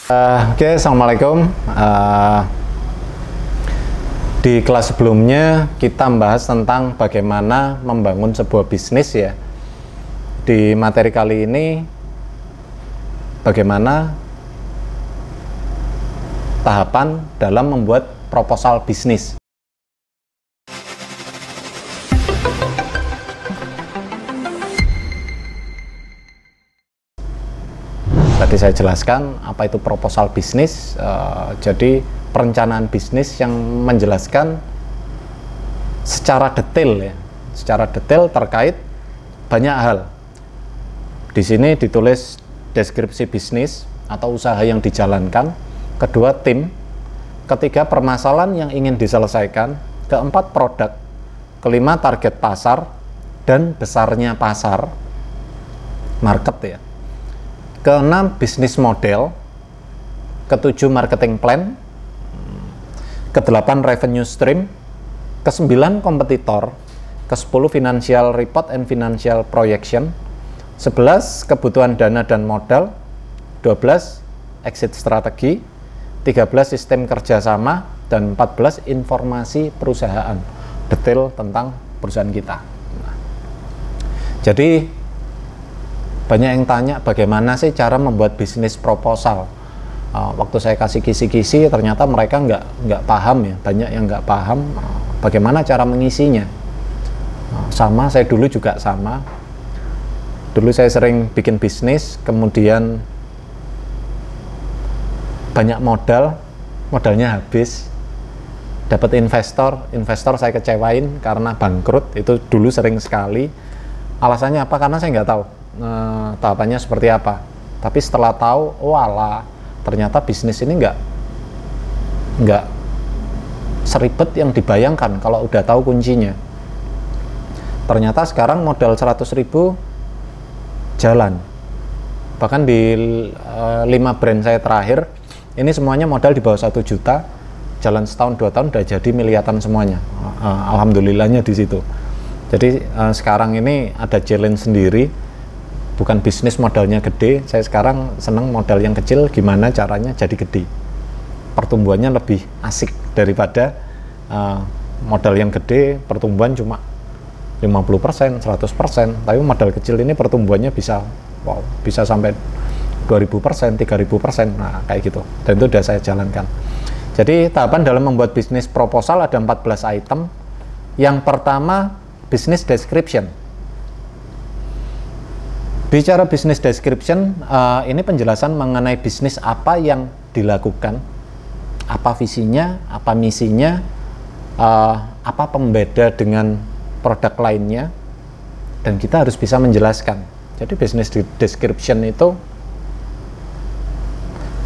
Oke, Assalamualaikum. Di kelas sebelumnya kita membahas tentang bagaimana membangun sebuah bisnis ya. Di materi kali ini bagaimana tahapan dalam membuat proposal bisnis. Tadi saya jelaskan apa itu proposal bisnis. Jadi perencanaan bisnis yang menjelaskan secara detail ya, secara detail terkait banyak hal. Di sini ditulis deskripsi bisnis atau usaha yang dijalankan, kedua tim, ketiga permasalahan yang ingin diselesaikan, keempat produk, kelima target pasar dan besarnya pasar, market ya. Keenam bisnis model, ketujuh marketing plan, kedelapan revenue stream, kesembilan kompetitor, kesepuluh financial report and financial projection, 11 kebutuhan dana dan modal, 12 exit strategi, 13 sistem kerjasama, dan 14 informasi perusahaan, detail tentang perusahaan kita. Jadi banyak yang tanya bagaimana sih cara membuat bisnis proposal. Waktu saya kasih kisi-kisi ternyata mereka nggak paham ya, banyak yang nggak paham bagaimana cara mengisinya. Sama, saya dulu juga sama. Dulu saya sering bikin bisnis, kemudian banyak modalnya habis. Dapat investor saya kecewain karena bangkrut, itu dulu sering sekali. Alasannya apa? Karena saya nggak tahu tahapannya seperti apa. Tapi setelah tahu, walah, ternyata bisnis ini nggak seribet yang dibayangkan kalau udah tahu kuncinya. Ternyata sekarang modal 100.000 jalan. Bahkan di 5 brand saya terakhir, ini semuanya modal di bawah 1 juta, jalan setahun 2 tahun udah jadi miliatan semuanya. Alhamdulillahnya di situ. Jadi sekarang ini ada challenge sendiri. Bukan bisnis modalnya gede, saya sekarang seneng modal yang kecil, gimana caranya jadi gede. Pertumbuhannya lebih asik daripada modal yang gede, pertumbuhan cuma 50%, 100%, tapi modal kecil ini pertumbuhannya bisa sampai 2000%, 3000%, nah kayak gitu. Dan itu udah saya jalankan. Jadi tahapan dalam membuat bisnis proposal ada 14 item. Yang pertama, business description. Bicara business description, ini penjelasan mengenai bisnis apa yang dilakukan, apa visinya, apa misinya, apa pembeda dengan produk lainnya, dan kita harus bisa menjelaskan. Jadi business description itu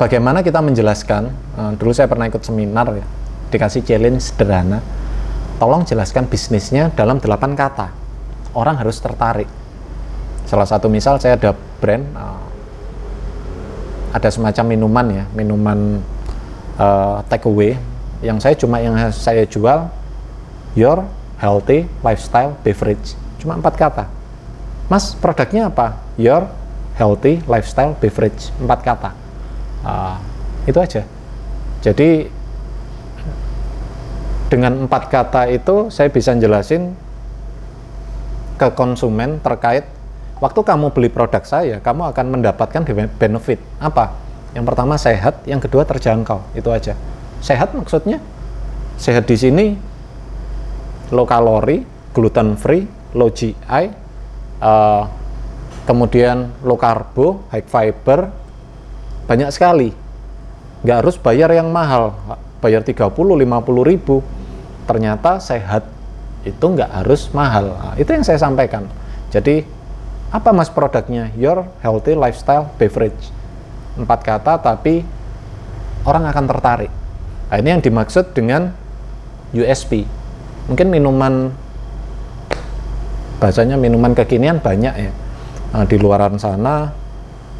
bagaimana kita menjelaskan. Dulu saya pernah ikut seminar ya, dikasih challenge sederhana, tolong jelaskan bisnisnya dalam 8 kata, orang harus tertarik. Salah satu misal, saya ada brand, ada semacam minuman ya, minuman take away, yang saya jual your healthy lifestyle beverage, cuma 4 kata. Mas, produknya apa? Your healthy lifestyle beverage, 4 kata. Itu aja. Jadi dengan 4 kata itu saya bisa jelasin ke konsumen terkait waktu kamu beli produk saya, kamu akan mendapatkan benefit apa? Yang pertama sehat, yang kedua terjangkau, itu aja. Sehat maksudnya, sehat di sini low kalori, gluten free, low GI, kemudian low karbo, high fiber, banyak sekali. Nggak harus bayar yang mahal, bayar 30-50 ribu. Ternyata sehat itu nggak harus mahal. Nah, itu yang saya sampaikan. Jadi apa mas produknya? Your healthy lifestyle beverage. 4 kata tapi orang akan tertarik. Nah, ini yang dimaksud dengan USP. Mungkin minuman, bahasanya minuman kekinian banyak ya. Di luaran sana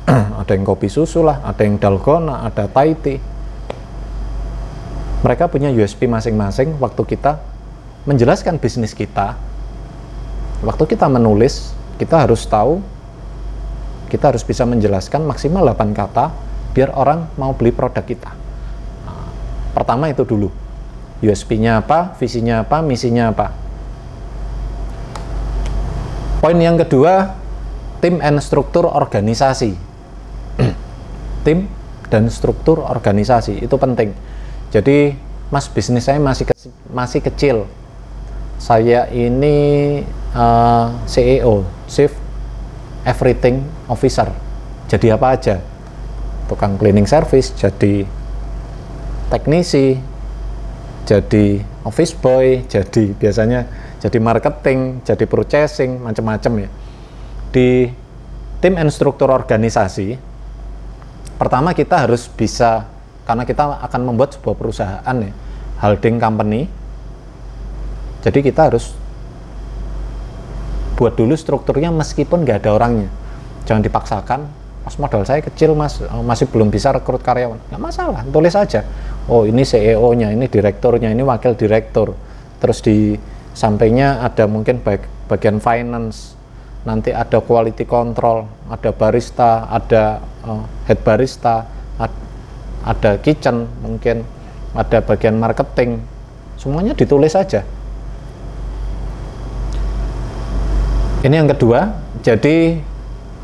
ada yang kopi susu lah, ada yang dalgona, ada Thai tea. Mereka punya USP masing-masing. Waktu kita menjelaskan bisnis kita, waktu kita menulis, kita harus tahu, kita harus bisa menjelaskan maksimal 8 kata biar orang mau beli produk kita. Pertama itu dulu, USP-nya apa, visinya apa, misinya apa. Poin yang kedua, tim and struktur organisasi. Tim dan struktur organisasi itu penting. Jadi mas, bisnis saya masih kecil. Saya ini CEO, Chief Everything Officer. Jadi apa aja? Tukang cleaning service, jadi teknisi, jadi office boy, jadi biasanya jadi marketing, jadi purchasing, macam-macam ya. Di tim and struktur organisasi, pertama kita harus bisa, karena kita akan membuat sebuah perusahaan ya, holding company. Jadi kita harus buat dulu strukturnya meskipun nggak ada orangnya. Jangan dipaksakan, mas modal saya kecil mas, masih belum bisa rekrut karyawan. Nggak masalah, tulis aja. Oh ini CEO-nya, ini direkturnya, ini wakil direktur. Terus di sampingnya ada mungkin bagian finance, nanti ada quality control, ada barista, ada head barista, ada kitchen, mungkin ada bagian marketing. Semuanya ditulis aja. Ini yang kedua, jadi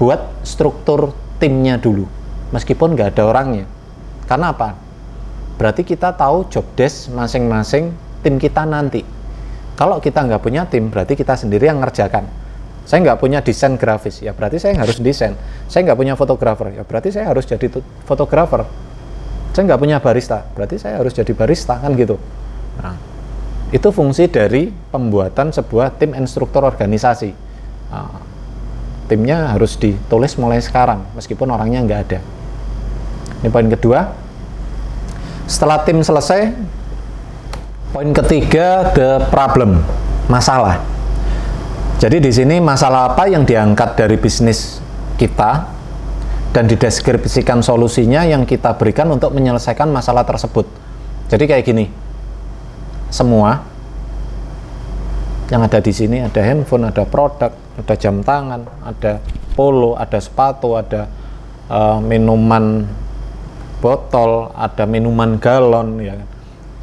buat struktur timnya dulu, meskipun nggak ada orangnya. Karena apa? Berarti kita tahu job desk masing-masing tim kita nanti. Kalau kita nggak punya tim, berarti kita sendiri yang ngerjakan. Saya nggak punya desain grafis, ya berarti saya harus desain. Saya nggak punya fotografer, ya berarti saya harus jadi fotografer. Saya nggak punya barista, berarti saya harus jadi barista, kan gitu. Nah, itu fungsi dari pembuatan sebuah tim and struktur organisasi. Timnya harus ditulis mulai sekarang, meskipun orangnya nggak ada. Ini poin kedua. Setelah tim selesai, poin ketiga, the problem, masalah. Jadi di sini masalah apa yang diangkat dari bisnis kita dan dideskripsikan solusinya yang kita berikan untuk menyelesaikan masalah tersebut. Jadi kayak gini, semua yang ada di sini, ada handphone, ada produk, ada jam tangan, ada polo, ada sepatu, ada minuman botol, ada minuman galon, ya kan?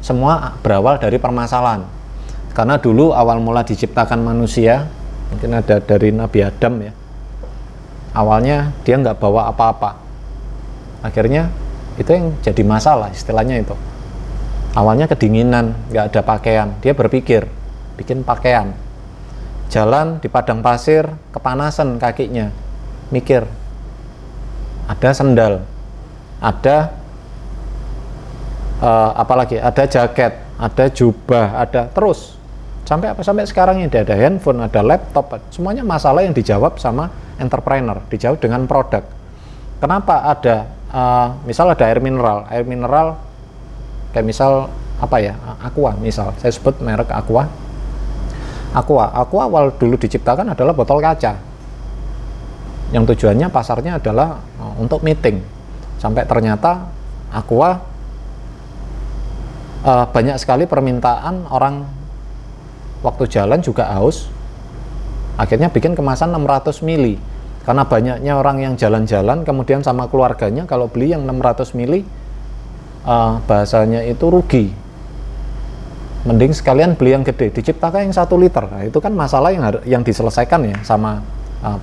Semua berawal dari permasalahan. Karena dulu awal mula diciptakan manusia, mungkin ada dari Nabi Adam ya. Awalnya dia nggak bawa apa-apa. Akhirnya itu yang jadi masalah, istilahnya itu. Awalnya kedinginan, nggak ada pakaian. Dia berpikir bikin pakaian. Jalan di padang pasir, kepanasan kakinya, mikir ada sendal, ada apalagi, ada jaket, ada jubah, ada terus sampai apa, sampai sekarang ini ada handphone, ada laptop, semuanya masalah yang dijawab sama entrepreneur, dijawab dengan produk. Kenapa ada misal ada air mineral kayak misal apa ya, Aqua, misal saya sebut merek Aqua awal dulu diciptakan adalah botol kaca yang tujuannya pasarnya adalah untuk meeting, sampai ternyata Aqua banyak sekali permintaan orang waktu jalan juga haus, akhirnya bikin kemasan 600 mili karena banyaknya orang yang jalan-jalan kemudian sama keluarganya kalau beli yang 600 mili bahasanya itu rugi, mending sekalian beli yang gede, diciptakan yang 1 liter. Nah, itu kan masalah yang diselesaikan ya sama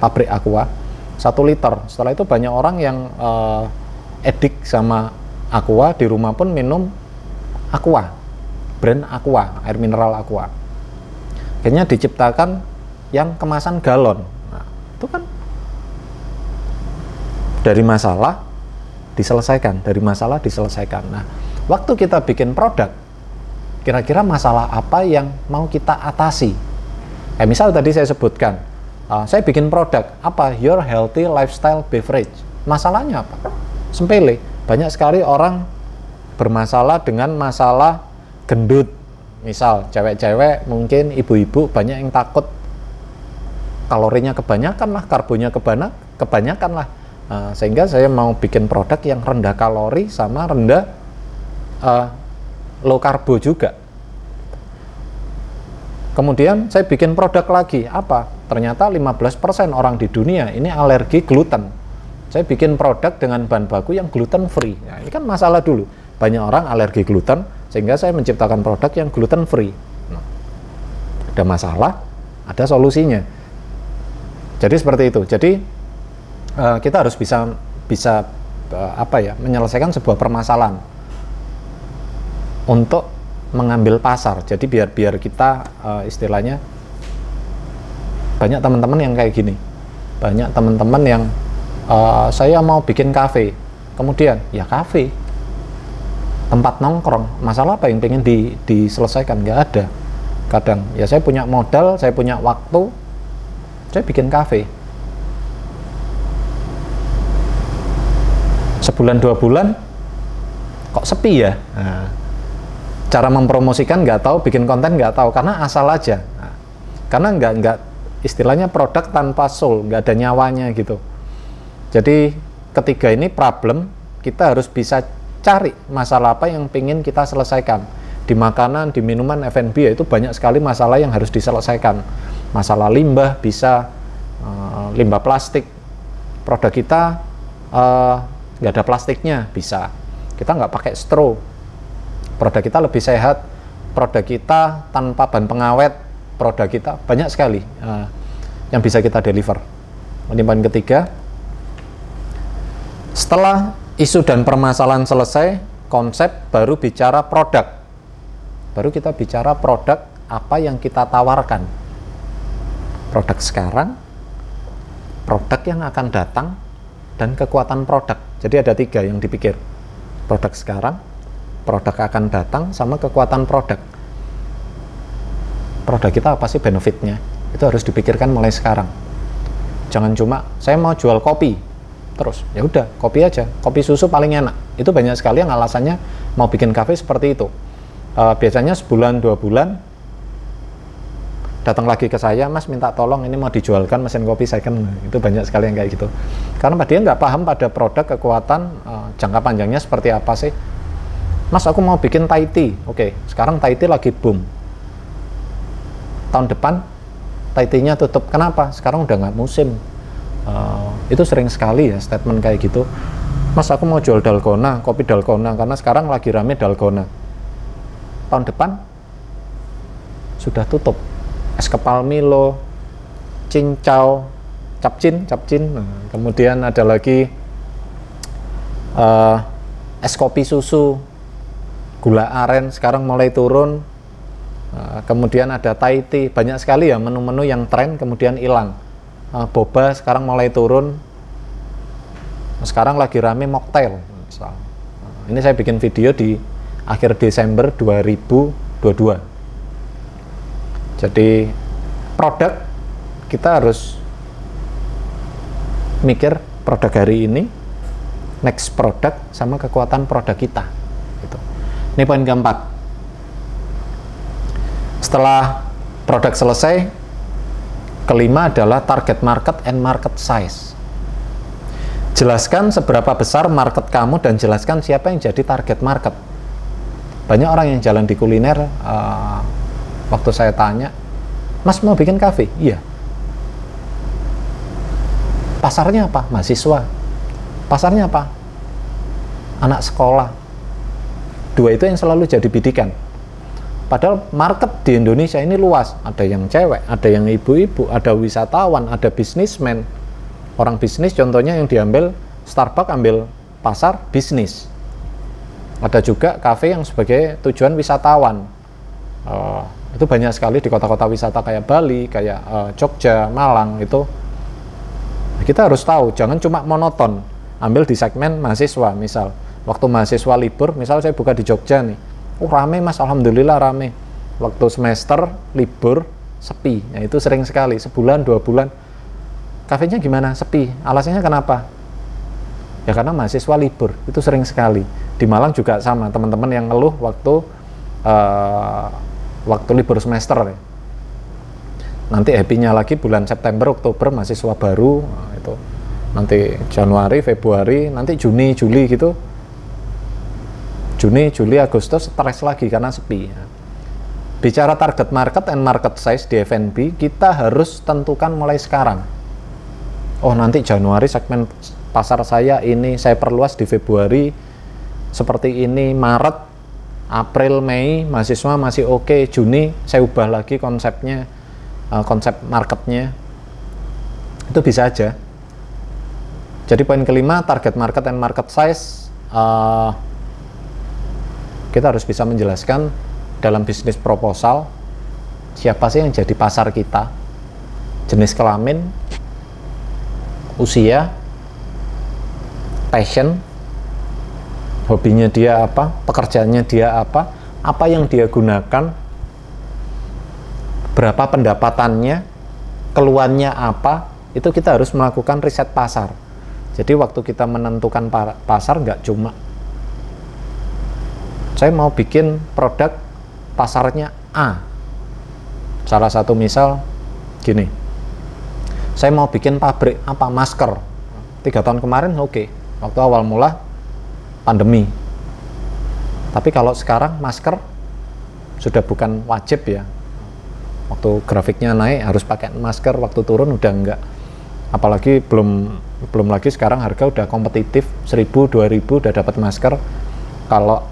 pabrik Aqua, 1 liter. Setelah itu banyak orang yang edik sama Aqua, di rumah pun minum Aqua, brand Aqua, air mineral Aqua. Akhirnya diciptakan yang kemasan galon. Nah, itu kan dari masalah diselesaikan, Nah, waktu kita bikin produk, kira-kira masalah apa yang mau kita atasi? Misal tadi saya sebutkan, saya bikin produk apa? Your healthy lifestyle beverage. Masalahnya apa? Sepele. Banyak sekali orang bermasalah dengan masalah gendut. Misal cewek-cewek, mungkin ibu-ibu banyak yang takut kalorinya kebanyakan lah, karbonya kebanyakan lah. Sehingga saya mau bikin produk yang rendah kalori sama rendah low karbo juga. Kemudian saya bikin produk lagi, apa? Ternyata 15% orang di dunia ini alergi gluten. Saya bikin produk dengan bahan baku yang gluten free. Nah, ini kan masalah dulu. Banyak orang alergi gluten, sehingga saya menciptakan produk yang gluten free. Nah, ada masalah, ada solusinya. Jadi seperti itu. Jadi kita harus bisa menyelesaikan sebuah permasalahan untuk mengambil pasar. Jadi biar kita istilahnya, banyak teman-teman yang kayak gini, banyak teman-teman yang saya mau bikin kafe, kemudian ya kafe, tempat nongkrong, masalah apa yang pengen diselesaikan? Nggak ada. Kadang ya saya punya modal, saya punya waktu, saya bikin kafe. Sebulan 2 bulan kok sepi ya. Nah, cara mempromosikan nggak tahu, bikin konten nggak tahu, karena asal aja. Nah, karena nggak istilahnya produk tanpa soul, nggak ada nyawanya gitu. Jadi ketiga ini problem, kita harus bisa cari masalah apa yang ingin kita selesaikan. Di makanan, di minuman, F&B itu banyak sekali masalah yang harus diselesaikan. Masalah limbah, bisa limbah plastik, produk kita nggak ada plastiknya, bisa. Kita nggak pakai straw, produk kita lebih sehat, produk kita tanpa bahan pengawet, produk kita banyak sekali yang bisa kita deliver. Ini poin ketiga. Setelah isu dan permasalahan selesai, konsep, baru bicara produk. Baru kita bicara produk apa yang kita tawarkan. Produk sekarang, produk yang akan datang, dan kekuatan produk. Jadi ada 3 yang dipikir. Produk sekarang, produk akan datang, sama kekuatan produk. Produk kita apa sih benefitnya? Itu harus dipikirkan mulai sekarang. Jangan cuma saya mau jual kopi, terus ya udah kopi aja, kopi susu paling enak. Itu banyak sekali yang alasannya mau bikin kafe seperti itu. Biasanya sebulan 2 bulan datang lagi ke saya, Mas minta tolong ini mau dijualkan mesin kopi second. Itu banyak sekali yang kayak gitu, karena dia nggak paham pada produk, kekuatan, jangka panjangnya seperti apa sih. Mas aku mau bikin Thai tea. Oke, sekarang Thai tea lagi boom, tahun depan Thai tea-nya tutup. Kenapa? Sekarang udah nggak musim. Itu sering sekali ya statement kayak gitu. Mas aku mau jual dalgona, kopi dalgona, karena sekarang lagi rame dalgona. Tahun depan sudah tutup. Es kepal Milo, cincau, capcin. Nah, kemudian ada lagi es kopi susu, gula aren sekarang mulai turun. Kemudian ada Thai tea, banyak sekali ya menu-menu yang tren kemudian hilang. Boba sekarang mulai turun. Sekarang lagi rame mocktail. Ini saya bikin video di akhir Desember 2022. Jadi produk kita harus mikir produk hari ini, next produk, sama kekuatan produk kita. Gitu. Ini poin keempat. Setelah produk selesai, kelima adalah target market and market size. Jelaskan seberapa besar market kamu dan jelaskan siapa yang jadi target market. Banyak orang yang jalan di kuliner, waktu saya tanya, Mas mau bikin kafe? Iya. Pasarnya apa? Mahasiswa. Pasarnya apa? Anak sekolah. 2 itu yang selalu jadi bidikan. Padahal market di Indonesia ini luas. Ada yang cewek, ada yang ibu-ibu, ada wisatawan, ada bisnismen. Orang bisnis contohnya yang diambil Starbucks, ambil pasar bisnis. Ada juga kafe yang sebagai tujuan wisatawan. Itu banyak sekali di kota-kota wisata kayak Bali, kayak Jogja, Malang. Itu kita harus tahu, jangan cuma monoton ambil di segmen mahasiswa. Misal waktu mahasiswa libur, misal saya buka di Jogja nih, rame Mas, alhamdulillah rame. Waktu semester libur sepi. Nah, itu sering sekali, sebulan 2 bulan kafenya gimana? Sepi. Alasannya kenapa? Ya karena mahasiswa libur. Itu sering sekali. Di Malang juga sama, teman-teman yang ngeluh waktu libur semester ya. Nanti happy-nya lagi bulan September, Oktober mahasiswa baru, itu nanti Januari, Februari, nanti Juni, Juli gitu. Juni, Juli, Agustus stres lagi karena sepi. Bicara target market and market size di F&B, kita harus tentukan mulai sekarang. Oh nanti Januari segmen pasar saya ini, saya perluas di Februari seperti ini, Maret, April, Mei mahasiswa masih oke, Juni saya ubah lagi konsepnya, konsep marketnya. Itu bisa aja. Jadi poin kelima, target market and market size. Kita harus bisa menjelaskan dalam bisnis proposal siapa sih yang jadi pasar kita, jenis kelamin, usia, passion, hobinya dia apa, pekerjaannya dia apa yang dia gunakan, berapa pendapatannya, keluhannya apa. Itu kita harus melakukan riset pasar. Jadi waktu kita menentukan pasar nggak cuma saya mau bikin produk pasarnya A. Salah satu misal gini, saya mau bikin pabrik apa, masker. 3 tahun kemarin oke, waktu awal mula pandemi. Tapi kalau sekarang masker sudah bukan wajib ya. Waktu grafiknya naik harus pakai masker, waktu turun udah enggak. Apalagi belum lagi sekarang harga udah kompetitif, 1.000, 2.000 udah dapat masker. Kalau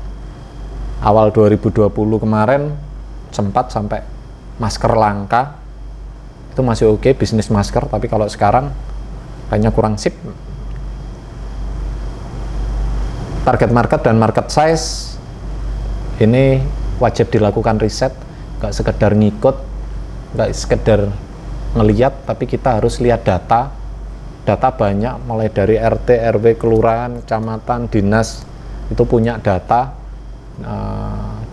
awal 2020 kemarin sempat sampai masker langka, itu masih oke bisnis masker, tapi kalau sekarang kayaknya kurang sip. Target market dan market size ini wajib dilakukan riset, nggak sekedar ngikut, nggak sekedar ngeliat, tapi kita harus lihat data banyak, mulai dari RT, RW, kelurahan, kecamatan, dinas itu punya data.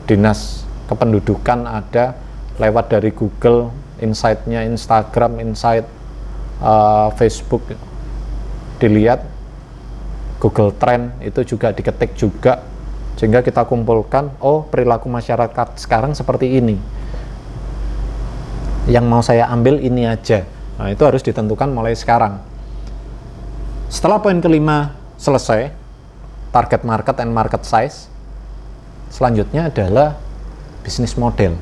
Dinas kependudukan ada, lewat dari Google Insight-nya, Instagram Insight, Facebook dilihat, Google Trend itu juga diketik juga, sehingga kita kumpulkan, oh perilaku masyarakat sekarang seperti ini, yang mau saya ambil ini aja. Nah, itu harus ditentukan mulai sekarang. Setelah poin kelima selesai, target market and market size, selanjutnya adalah bisnis model.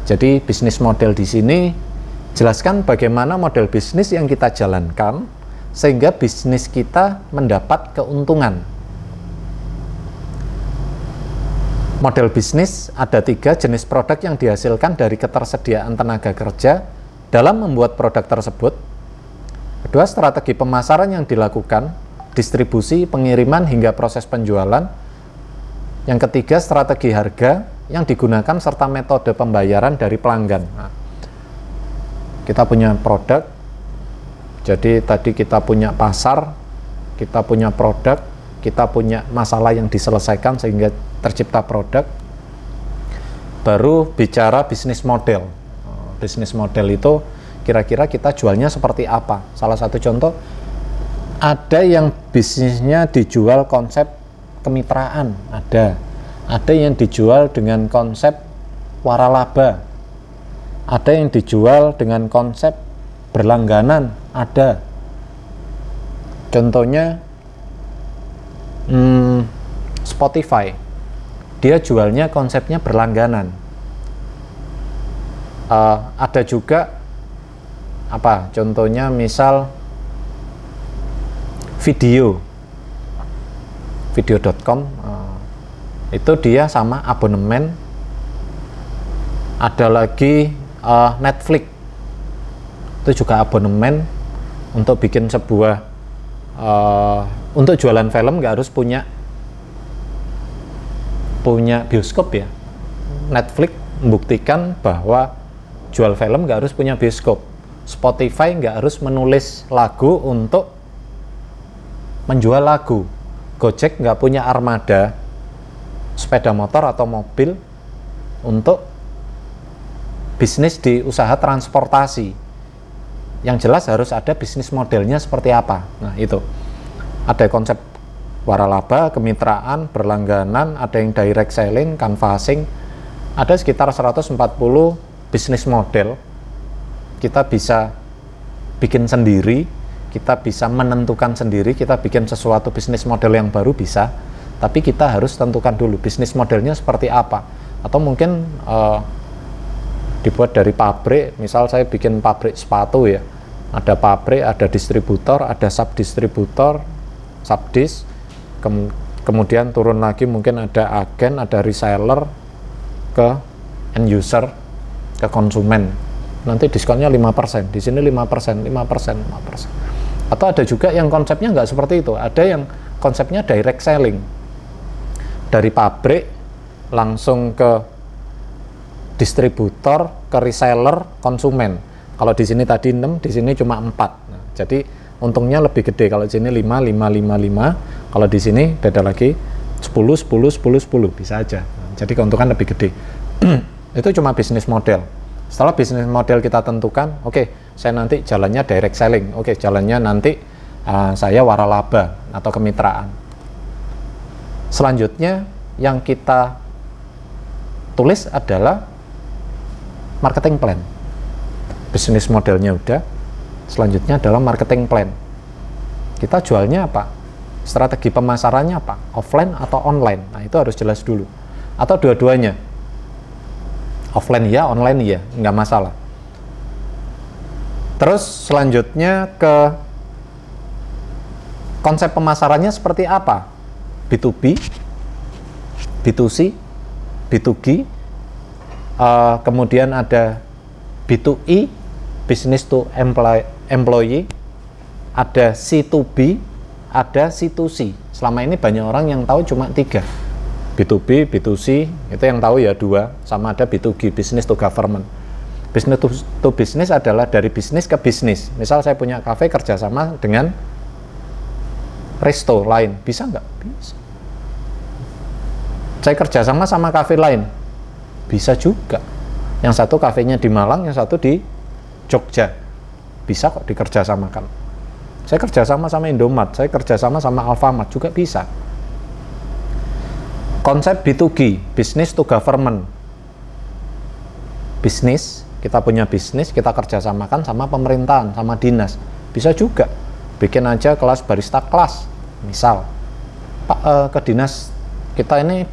Jadi bisnis model di sini jelaskan bagaimana model bisnis yang kita jalankan sehingga bisnis kita mendapat keuntungan. Model bisnis ada 3 jenis produk yang dihasilkan dari ketersediaan tenaga kerja dalam membuat produk tersebut. Kedua, strategi pemasaran yang dilakukan, distribusi, pengiriman hingga proses penjualan. Yang ketiga, strategi harga yang digunakan serta metode pembayaran dari pelanggan. Nah, kita punya produk, jadi tadi kita punya pasar, kita punya produk, kita punya masalah yang diselesaikan sehingga tercipta produk. Baru bicara bisnis model. Bisnis model itu kira-kira kita jualnya seperti apa. Salah satu contoh, ada yang bisnisnya dijual konsep kemitraan, ada yang dijual dengan konsep waralaba, ada yang dijual dengan konsep berlangganan, ada. Contohnya Spotify, dia jualnya konsepnya berlangganan. Ada juga apa? Contohnya misal video.com, itu dia sama abonemen. Ada lagi Netflix, itu juga abonemen. Untuk bikin sebuah untuk jualan film nggak harus punya bioskop ya. Netflix membuktikan bahwa jual film nggak harus punya bioskop. Spotify nggak harus menulis lagu untuk menjual lagu. Gojek nggak punya armada sepeda motor atau mobil untuk bisnis di usaha transportasi. Yang jelas harus ada bisnis modelnya seperti apa. Nah, itu ada konsep waralaba, kemitraan, berlangganan, ada yang direct selling, canvassing. Ada sekitar 140 bisnis model. Kita bisa bikin sendiri, kita bisa menentukan sendiri, kita bikin sesuatu bisnis model yang baru bisa, tapi kita harus tentukan dulu bisnis modelnya seperti apa. Atau mungkin dibuat dari pabrik, misal saya bikin pabrik sepatu ya, ada pabrik, ada distributor, ada subdistributor, subdis, kemudian turun lagi mungkin ada agen, ada reseller, ke end user, ke konsumen. Nanti diskonnya 5%, di sini 5%, 5%, 5%. Atau ada juga yang konsepnya nggak seperti itu, ada yang konsepnya direct selling. Dari pabrik langsung ke distributor, ke reseller, konsumen. Kalau di sini tadi 6, di sini cuma 4. Nah, jadi untungnya lebih gede. Kalau di sini 5, 5, 5, 5. Kalau di sini beda lagi 10, 10, 10, 10. Bisa aja. Nah, jadi keuntungan lebih gede. Itu cuma bisnis model. Setelah bisnis model kita tentukan, oke, saya nanti jalannya direct selling. Oke, jalannya nanti saya waralaba atau kemitraan. Selanjutnya yang kita tulis adalah marketing plan. Bisnis modelnya udah, selanjutnya adalah marketing plan. Kita jualnya apa? Strategi pemasarannya apa? Offline atau online? Nah, itu harus jelas dulu. Atau dua-duanya? Offline ya, online ya, nggak masalah. Terus selanjutnya ke konsep pemasarannya seperti apa? B2B, B2C, B2G, kemudian ada B2E, business to employee, ada C2B, ada C2C. Selama ini banyak orang yang tahu cuma 3, B2B, B2C, itu yang tahu ya 2, sama ada B2G, business to government. Business to business adalah dari bisnis ke bisnis. Misal saya punya cafe kerjasama dengan resto lain, bisa nggak? Bisa. Saya kerjasama sama kafe lain, bisa juga. Yang satu kafenya di Malang, yang satu di Jogja, bisa kok dikerjasamakan. Saya kerjasama sama Indomaret, saya kerjasama sama Alfamart juga bisa. Konsep B2G, business to government. Bisnis, kita punya bisnis, kita kerjasamakan sama pemerintahan, sama dinas, bisa juga. Bikin aja kelas barista kelas, misal Pak, ke dinas kita ini,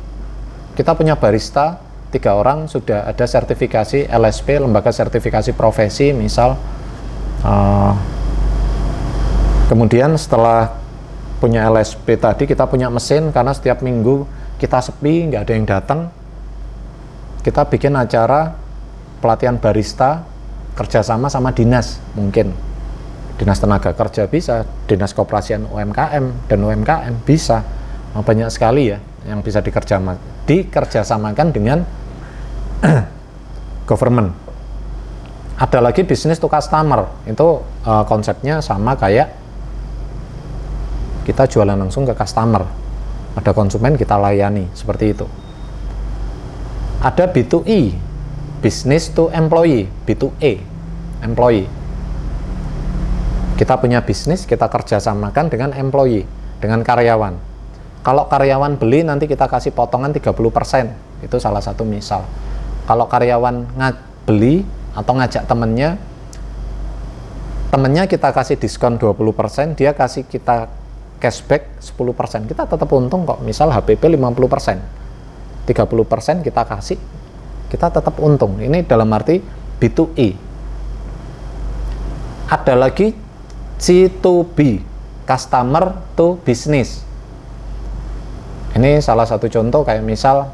kita punya barista 3 orang, sudah ada sertifikasi LSP, lembaga sertifikasi profesi misal. Kemudian setelah punya LSP tadi, kita punya mesin, karena setiap minggu kita sepi, nggak ada yang datang, kita bikin acara pelatihan barista kerjasama sama dinas, mungkin dinas tenaga kerja bisa, dinas koperasian UMKM dan UMKM bisa. Banyak sekali ya yang bisa dikerjasamakan dengan government. Ada lagi bisnis to customer, itu konsepnya sama kayak kita jualan langsung ke customer, ada konsumen kita layani, seperti itu. Ada B2E, business to employee, B2E, employee. Kita punya bisnis, kita kerjasamakan dengan employee, dengan karyawan. Kalau karyawan beli, nanti kita kasih potongan 30%, itu salah satu misal. Kalau karyawan beli atau ngajak temennya kita kasih diskon 20%, dia kasih kita cashback 10%, kita tetap untung kok. Misal HPP 50%, 30% kita kasih, kita tetap untung. Ini dalam arti B2E. Ada lagi C2B, customer to business. Ini salah satu contoh, kayak misal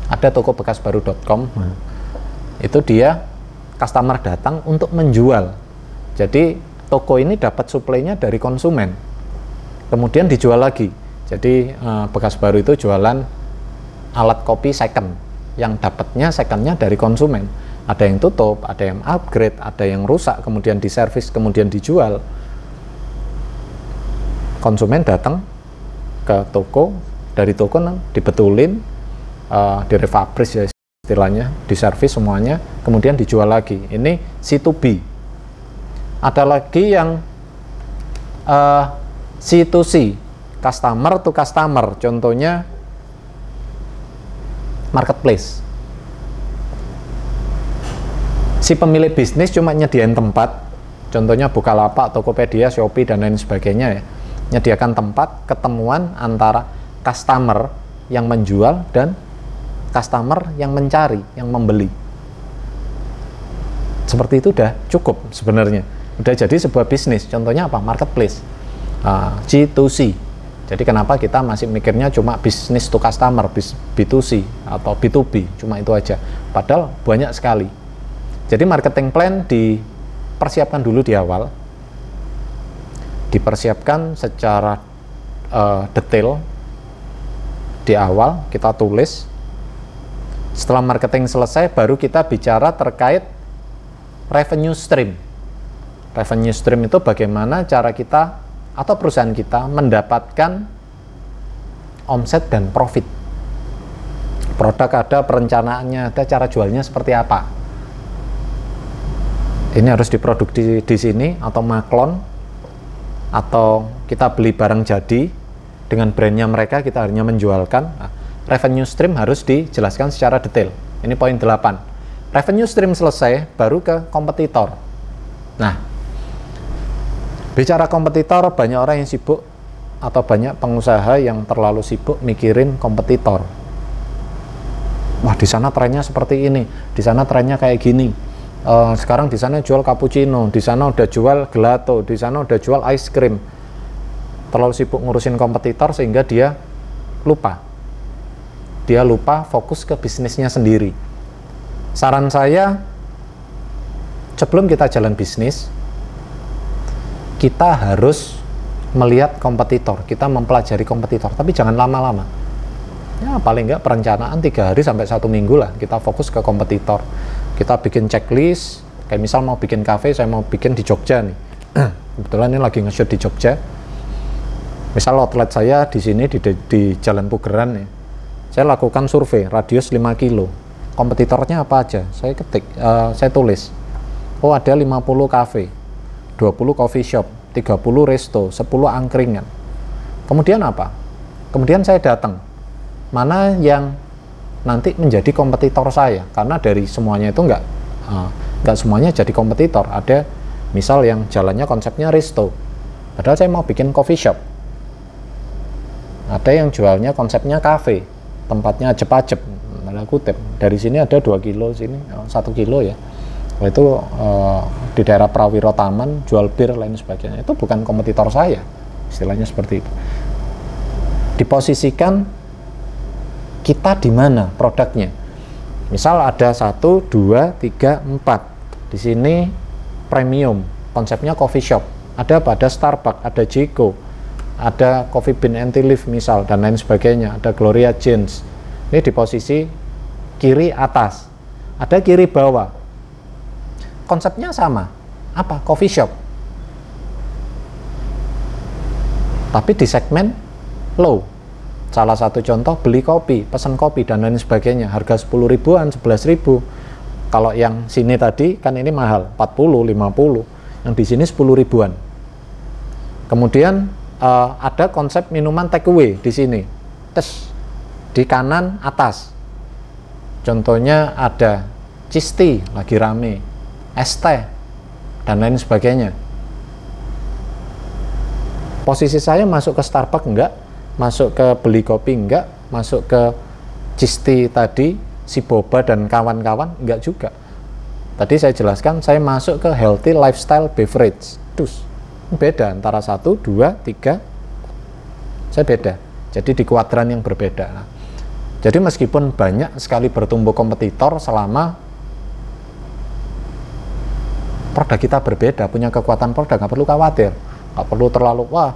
ada toko bekasbaru.com, itu dia customer datang untuk menjual. Jadi toko ini dapat suplainya dari konsumen, kemudian dijual lagi. Jadi Bekas Baru itu jualan alat kopi second, yang dapatnya secondnya dari konsumen. Ada yang tutup, ada yang upgrade, ada yang rusak, kemudian diservis, kemudian dijual. Konsumen datang ke toko, dari toko dibetulin, direfabris ya istilahnya, diservis semuanya, kemudian dijual lagi. Ini C2B. Ada lagi yang C2C, customer to customer, contohnya marketplace. Si pemilik bisnis cuma nyediain tempat, contohnya Bukalapak, Tokopedia, Shopee, dan lain sebagainya ya, nyediakan tempat ketemuan antara customer yang menjual dan customer yang mencari, yang membeli. Seperti itu udah cukup sebenarnya, udah jadi sebuah bisnis. Contohnya apa? Marketplace. G2C. Jadi kenapa kita masih mikirnya cuma business to customer, B2C atau B2B, cuma itu aja. Padahal banyak sekali. Jadi marketing plan dipersiapkan dulu di awal, dipersiapkan secara detail di awal, kita tulis. Setelah marketing selesai, baru kita bicara terkait revenue stream. Revenue stream itu bagaimana cara kita atau perusahaan kita mendapatkan omset dan profit. Produk ada, perencanaannya ada, cara jualnya seperti apa. Ini harus diproduksi di sini atau maklon, atau kita beli barang jadi dengan brandnya mereka, kita hanya menjualkan. Nah, revenue stream harus dijelaskan secara detail. Ini poin 8. Revenue stream selesai, baru ke kompetitor. Nah, bicara kompetitor, banyak orang yang sibuk atau banyak pengusaha yang terlalu sibuk mikirin kompetitor. Wah, di sana trennya seperti ini, di sana trennya kayak gini. Sekarang di sana jual cappuccino, di sana udah jual gelato, di sana udah jual ice cream. Terlalu sibuk ngurusin kompetitor sehingga dia lupa. Dia lupa fokus ke bisnisnya sendiri. Saran saya, sebelum kita jalan bisnis, kita harus melihat kompetitor, kita mempelajari kompetitor, tapi jangan lama-lama. Ya, paling nggak perencanaan 3 hari sampai 1 minggu lah, kita fokus ke kompetitor. Kita bikin checklist, kayak misal mau bikin cafe, saya mau bikin di Jogja nih. Kebetulan ini lagi nge-shoot di Jogja. Misal outlet saya di sini di Jalan Pugeran nih. Saya lakukan survei radius 5 kilo. Kompetitornya apa aja? Saya ketik, saya tulis. Oh, ada 50 cafe, 20 coffee shop, 30 resto, 10 angkringan. Kemudian apa? Kemudian saya datang. Mana yang nanti menjadi kompetitor saya? Karena dari semuanya itu nggak semuanya jadi kompetitor. Ada misal yang jalannya konsepnya resto, padahal saya mau bikin coffee shop. Ada yang jualnya konsepnya cafe, tempatnya ajep-ajep, tanda kutip. Dari sini ada 2 kilo, sini 1 kilo ya. Itu di daerah Prawiro Taman jual bir lain sebagainya, itu bukan kompetitor saya, istilahnya seperti itu. Diposisikan kita di mana produknya. Misal ada 1, 2, 3, 4. Di sini premium, konsepnya coffee shop. Ada apa? Ada Starbucks, ada Jiko, ada Coffee Bean and Tea Leaf misal, dan lain sebagainya. Ada Gloria Jeans. Ini di posisi kiri atas. Ada kiri bawah. Konsepnya sama, apa? Coffee shop, tapi di segmen low. Salah satu contoh, beli kopi, pesan kopi dan lain sebagainya, harga 10 ribuan, 11 ribu. Kalau yang sini tadi kan ini mahal, 40, 50, yang di sini 10 ribuan. Kemudian ada konsep minuman take away di sini, di kanan atas. Contohnya ada cheese tea, lagi rame, es teh, dan lain sebagainya. Posisi saya masuk ke Starbucks enggak, masuk ke beli kopi enggak, masuk ke cheese tea tadi, si boba dan kawan-kawan enggak juga. Tadi saya jelaskan, saya masuk ke healthy lifestyle beverage. Terus beda antara 1, 2, 3, saya beda. Jadi di kuadran yang berbeda. Nah, jadi meskipun banyak sekali bertumbuh kompetitor, selama produk kita berbeda, punya kekuatan produk, nggak perlu khawatir, nggak perlu terlalu, wah,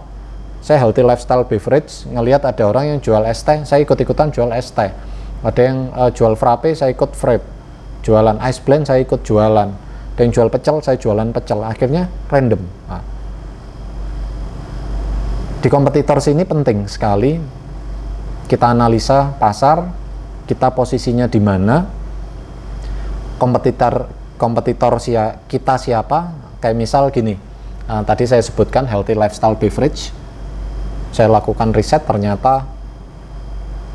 saya healthy lifestyle beverage, ngelihat ada orang yang jual es teh, saya ikut-ikutan jual es teh. Ada yang jual frappe, saya ikut frappe. Jualan ice blend, saya ikut jualan. Ada yang jual pecel, saya jualan pecel. Akhirnya random. Nah, di kompetitor sini penting sekali kita analisa pasar, kita posisinya di mana, kompetitor kita siapa. Kayak misal gini, tadi saya sebutkan healthy lifestyle beverage, saya lakukan riset, ternyata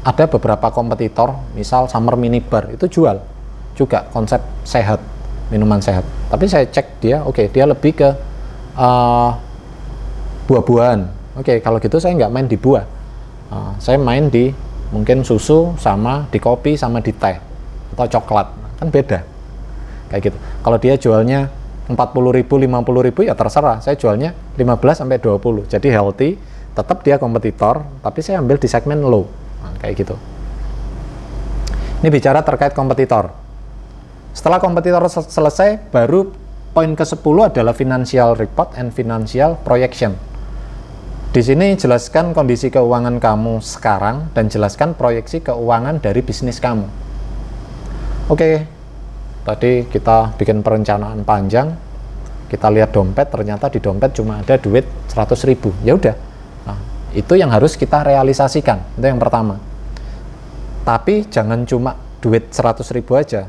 ada beberapa kompetitor, misal Summer Mini Bar, itu jual juga konsep sehat, minuman sehat. Tapi saya cek dia, oke, dia lebih ke buah-buahan. Oke, kalau gitu saya nggak main di buah, saya main di mungkin susu, sama di kopi, sama di teh atau coklat, kan beda kayak gitu. Kalau dia jualnya 40.000, 50.000 ya terserah, saya jualnya 15 sampai 20. Jadi healthy, tetap dia kompetitor, tapi saya ambil di segmen low. Nah, kayak gitu. Ini bicara terkait kompetitor. Setelah kompetitor selesai, baru poin ke-10 adalah financial report and financial projection. Di sini jelaskan kondisi keuangan kamu sekarang dan jelaskan proyeksi keuangan dari bisnis kamu. Oke, tadi kita bikin perencanaan panjang, kita lihat dompet, ternyata di dompet cuma ada duit 100.000. Ya udah, nah, itu yang harus kita realisasikan. Itu yang pertama. Tapi jangan cuma duit 100.000 aja.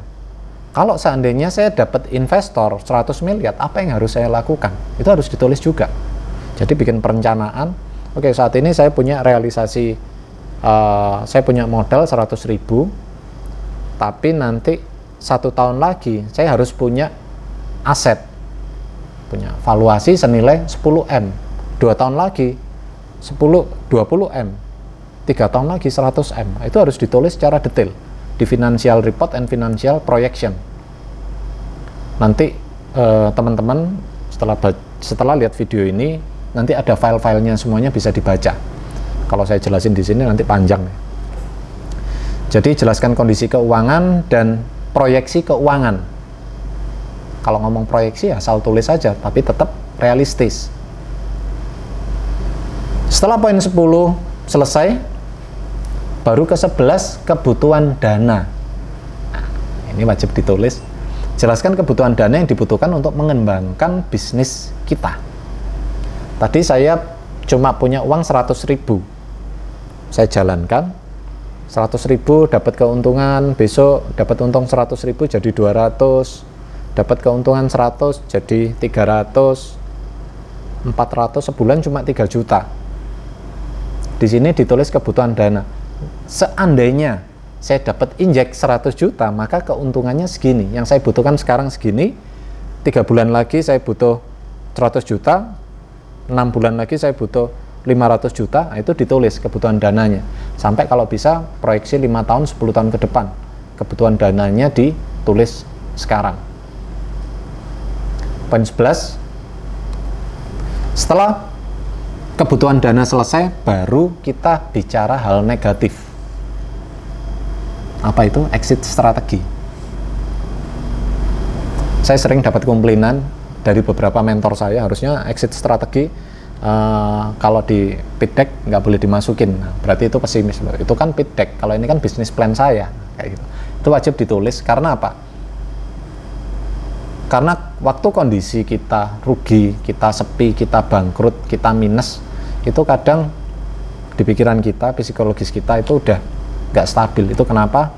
Kalau seandainya saya dapat investor 100 miliar, apa yang harus saya lakukan? Itu harus ditulis juga. Jadi bikin perencanaan. Oke, saat ini saya punya realisasi, saya punya modal 100.000, tapi nanti 1 tahun lagi saya harus punya aset, punya valuasi senilai 10M. 2 tahun lagi 20M, 3 tahun lagi 100M. Itu harus ditulis secara detail di financial report and financial projection. Nanti teman-teman setelah lihat video ini, nanti ada file-filenya semuanya bisa dibaca. Kalau saya jelasin di sini nanti panjang. Jadi jelaskan kondisi keuangan dan proyeksi keuangan. Kalau ngomong proyeksi ya asal tulis saja, tapi tetap realistis. Setelah poin 10 selesai, baru ke 11 kebutuhan dana. Nah, ini wajib ditulis. Jelaskan kebutuhan dana yang dibutuhkan untuk mengembangkan bisnis kita. Tadi saya cuma punya uang 100.000, saya jalankan 100.000, dapat keuntungan, besok dapat untung 100.000 jadi 200, dapat keuntungan 100 jadi 300, 400, sebulan cuma 3 juta. Di sini ditulis kebutuhan dana. Seandainya saya dapat injek 100 juta, maka keuntungannya segini. Yang saya butuhkan sekarang segini, 3 bulan lagi saya butuh 100 juta, 6 bulan lagi saya butuh 500 juta, itu ditulis kebutuhan dananya. Sampai kalau bisa proyeksi 5 tahun, 10 tahun ke depan, kebutuhan dananya ditulis sekarang. Poin 11, setelah kebutuhan dana selesai, baru kita bicara hal negatif. Apa itu? Exit strategi. Saya sering dapat komplainan dari beberapa mentor saya, harusnya exit strategi kalau di pitch deck nggak boleh dimasukin. Nah, berarti itu pesimis loh. Itu kan pitch deck, kalau ini kan bisnis plan saya, kayak gitu. Itu wajib ditulis. Karena apa? Karena waktu kondisi kita rugi, kita sepi, kita bangkrut, kita minus, itu kadang di pikiran kita, psikologis kita itu udah nggak stabil. Itu kenapa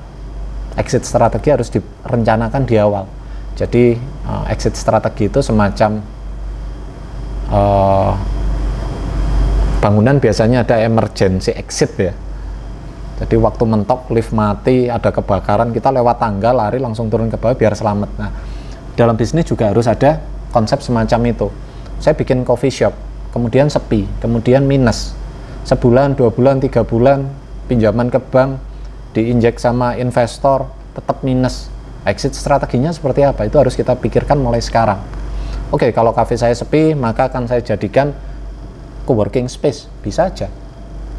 exit strategi harus direncanakan di awal. Jadi exit strategi itu semacam bangunan biasanya ada emergency exit ya. Jadi waktu mentok, lift mati, ada kebakaran, kita lewat tangga, lari langsung turun ke bawah biar selamat. Nah, dalam bisnis juga harus ada konsep semacam itu. Saya bikin coffee shop, kemudian sepi, kemudian minus. Sebulan, 2 bulan, 3 bulan, pinjaman ke bank, diinjek sama investor, tetap minus. Exit strateginya seperti apa? Itu harus kita pikirkan mulai sekarang. Oke, kalau cafe saya sepi, maka akan saya jadikan co-working space. Bisa aja.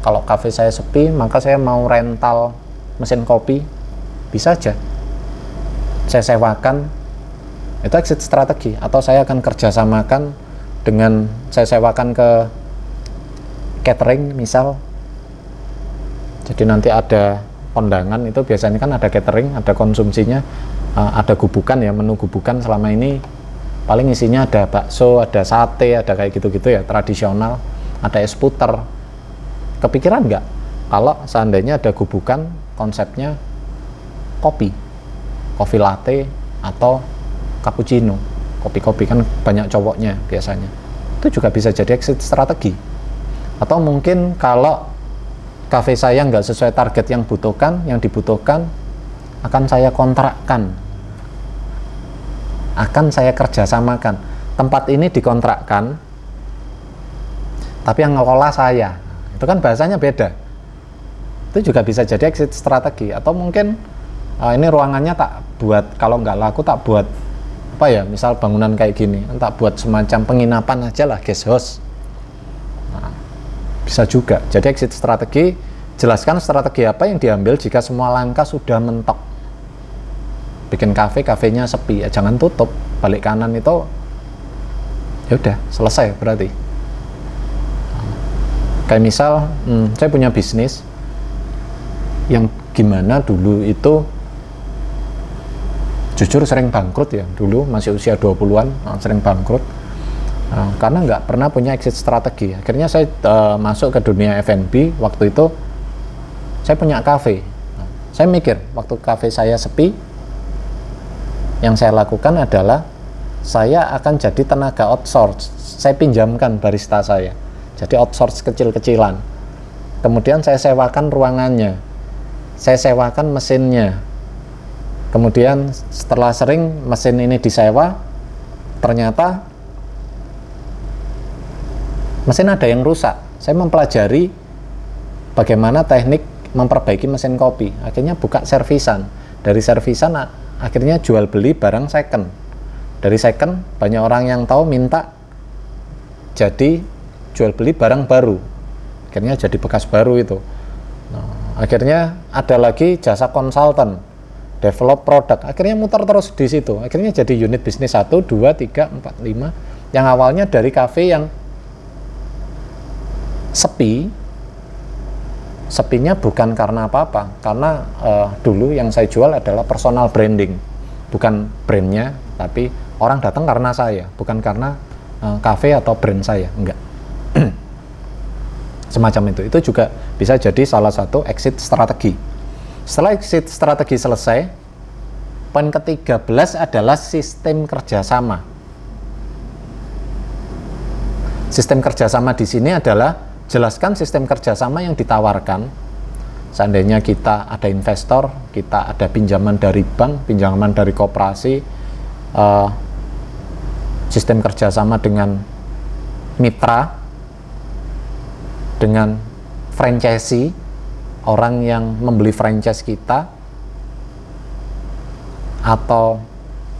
Kalau cafe saya sepi, maka saya mau rental mesin kopi. Bisa aja. Saya sewakan. Itu exit strategi. Atau saya akan kerjasamakan dengan, saya sewakan ke catering misal. Jadi nanti ada kondangan, itu biasanya kan ada catering, ada konsumsinya, ada gubukan ya, menu gubukan selama ini paling isinya ada bakso, ada sate, ada kayak gitu-gitu ya, tradisional, ada es puter. Kepikiran nggak kalau seandainya ada gubukan konsepnya kopi latte atau cappuccino, kopi-kopi kan banyak cowoknya biasanya, itu juga bisa jadi exit strategi. Atau mungkin kalau kafe saya nggak sesuai target yang dibutuhkan, akan saya kontrakkan, akan saya kerjasamakan. Tempat ini dikontrakkan, tapi yang ngelola saya. Itu kan bahasanya beda. Itu juga bisa jadi exit strategi. Atau mungkin ini ruangannya tak buat, kalau nggak laku tak buat apa ya, misal bangunan kayak gini, entah buat semacam penginapan aja lah, guest house. Nah, bisa juga. Jadi exit strategi, jelaskan strategi apa yang diambil jika semua langkah sudah mentok. Bikin kafenya sepi, ya jangan tutup. Balik kanan itu, ya udah selesai berarti. Kayak misal, saya punya bisnis yang gimana dulu itu jujur sering bangkrut ya, dulu masih usia 20-an sering bangkrut karena nggak pernah punya exit strategi. Akhirnya saya masuk ke dunia F&B. Waktu itu saya punya kafe. Saya mikir waktu kafe saya sepi, yang saya lakukan adalah saya akan jadi tenaga outsource. Saya pinjamkan barista saya, jadi outsource kecil-kecilan. Kemudian saya sewakan ruangannya, saya sewakan mesinnya. Kemudian setelah sering mesin ini disewa, ternyata mesin ada yang rusak. Saya mempelajari bagaimana teknik memperbaiki mesin kopi. Akhirnya buka servisan. Dari servisan akhirnya jual beli barang second. Dari second banyak orang yang tahu minta jadi jual beli barang baru. Akhirnya jadi bekas baru itu. Nah, akhirnya ada lagi jasa konsultan, develop produk, akhirnya muter terus di situ. Akhirnya jadi unit bisnis 1, 2, 3, 4, 5 yang awalnya dari kafe yang sepinya bukan karena apa-apa, karena dulu yang saya jual adalah personal branding, bukan brandnya, tapi orang datang karena saya, bukan karena kafe atau brand saya, enggak. Semacam itu juga bisa jadi salah satu exit strategi. Setelah exit strategi selesai, poin ke-13 adalah sistem kerjasama. Sistem kerjasama di sini adalah jelaskan sistem kerjasama yang ditawarkan. Seandainya kita ada investor, kita ada pinjaman dari bank, pinjaman dari koperasi, sistem kerjasama dengan mitra, dengan franchisee, orang yang membeli franchise kita, atau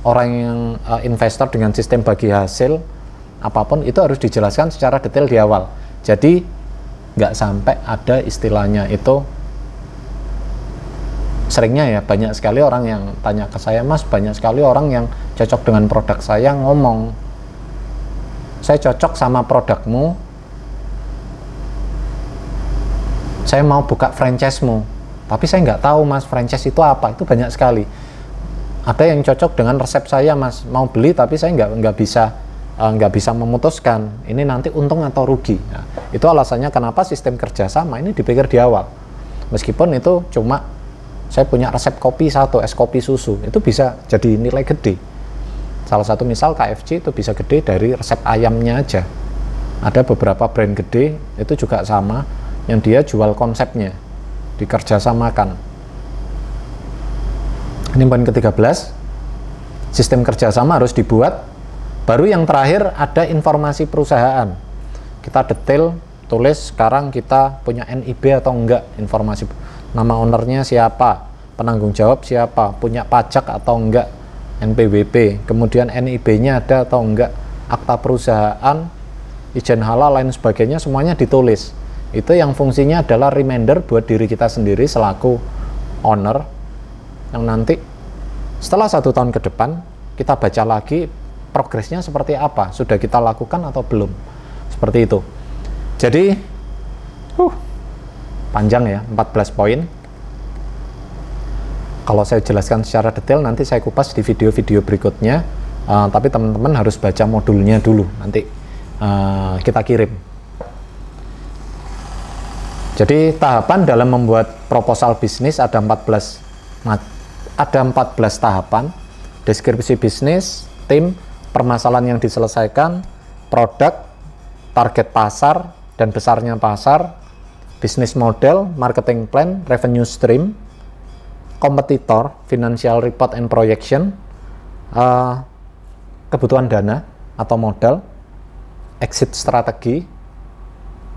orang yang investor dengan sistem bagi hasil, apapun itu harus dijelaskan secara detail di awal. Jadi nggak sampai ada istilahnya itu, seringnya ya banyak sekali orang yang tanya ke saya, Mas, banyak sekali orang yang cocok dengan produk saya ngomong, saya cocok sama produkmu, saya mau buka franchise-mu, tapi saya nggak tahu, Mas, franchise itu apa. Itu banyak sekali. Ada yang cocok dengan resep saya, Mas, mau beli tapi saya nggak bisa memutuskan ini nanti untung atau rugi. Nah, itu alasannya kenapa sistem kerjasama ini dipikir di awal. Meskipun itu cuma saya punya resep kopi satu, es kopi susu, itu bisa jadi nilai gede. Salah satu misal KFC itu bisa gede dari resep ayamnya aja. Ada beberapa brand gede itu juga sama, yang dia jual konsepnya, dikerjasamakan. Ini poin ke-13, sistem kerjasama harus dibuat. Baru yang terakhir ada informasi perusahaan. Kita detail tulis sekarang kita punya NIB atau enggak, informasi nama ownernya siapa, penanggung jawab siapa, punya pajak atau enggak, NPWP, kemudian NIB-nya ada atau enggak, akta perusahaan, izin halal, lain sebagainya, semuanya ditulis. Itu yang fungsinya adalah reminder buat diri kita sendiri selaku owner, yang nanti setelah 1 tahun ke depan kita baca lagi progresnya seperti apa, sudah kita lakukan atau belum, seperti itu. Jadi panjang ya, 14 poin. Kalau saya jelaskan secara detail nanti saya kupas di video-video berikutnya, tapi teman-teman harus baca modulnya dulu, nanti kita kirim. Jadi tahapan dalam membuat proposal bisnis ada 14 tahapan: deskripsi bisnis, tim, permasalahan yang diselesaikan, produk, target pasar dan besarnya pasar, bisnis model, marketing plan, revenue stream, kompetitor, financial report and projection, kebutuhan dana atau modal, exit strategi,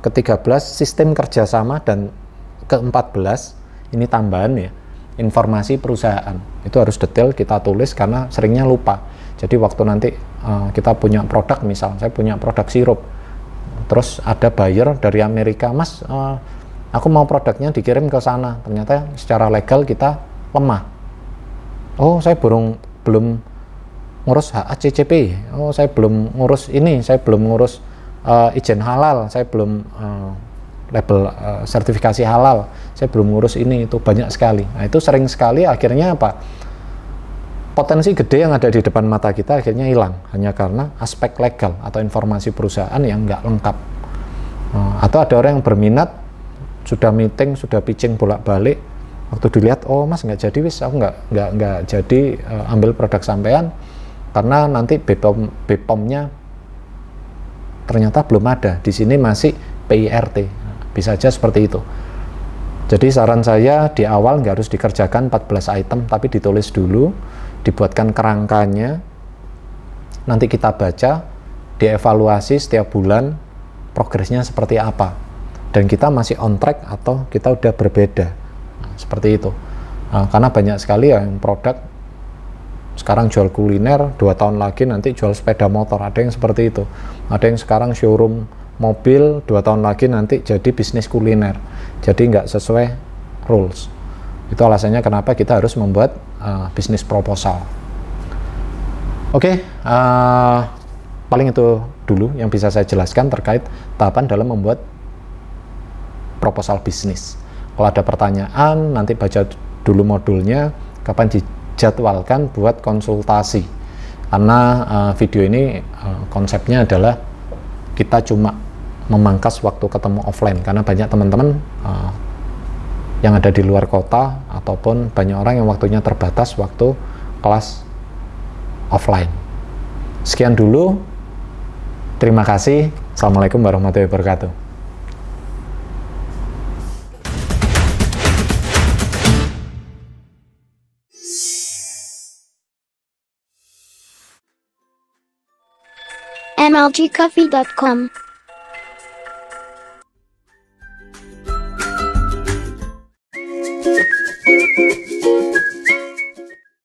ke-13 sistem kerjasama, dan ke-14 ini tambahan ya, informasi perusahaan. Itu harus detail kita tulis karena seringnya lupa. Jadi waktu nanti kita punya produk, misal saya punya produk sirup, terus ada buyer dari Amerika, Mas, aku mau produknya dikirim ke sana, ternyata secara legal kita lemah. Oh, saya belum ngurus HACCP, oh saya belum ngurus ini, saya belum ngurus izin halal, saya belum label sertifikasi halal, saya belum ngurus ini, itu banyak sekali. Nah, itu sering sekali akhirnya apa? Potensi gede yang ada di depan mata kita akhirnya hilang hanya karena aspek legal atau informasi perusahaan yang nggak lengkap. Atau ada orang yang berminat, sudah meeting, sudah pitching bolak-balik, waktu dilihat, oh Mas nggak jadi, wis aku nggak jadi ambil produk sampean karena nanti BPOM-nya ternyata belum ada, di sini masih PIRT, bisa aja seperti itu. Jadi saran saya di awal nggak harus dikerjakan 14 item, tapi ditulis dulu, dibuatkan kerangkanya, nanti kita baca, dievaluasi setiap bulan progresnya seperti apa, dan kita masih on track atau kita udah berbeda. Nah, seperti itu. Karena banyak sekali yang produk sekarang jual kuliner, 2 tahun lagi nanti jual sepeda motor, ada yang seperti itu. Ada yang sekarang showroom mobil, 2 tahun lagi nanti jadi bisnis kuliner, jadi nggak sesuai rules. Itu alasannya kenapa kita harus membuat bisnis proposal. Oke, paling itu dulu yang bisa saya jelaskan terkait tahapan dalam membuat proposal bisnis. Kalau ada pertanyaan, nanti baca dulu modulnya, kapan dijadwalkan buat konsultasi. Karena video ini konsepnya adalah kita cuma memangkas waktu ketemu offline, karena banyak teman-teman yang ada di luar kota ataupun banyak orang yang waktunya terbatas waktu kelas offline. Sekian dulu, terima kasih. Assalamualaikum warahmatullahi wabarakatuh. mlgcoffee.com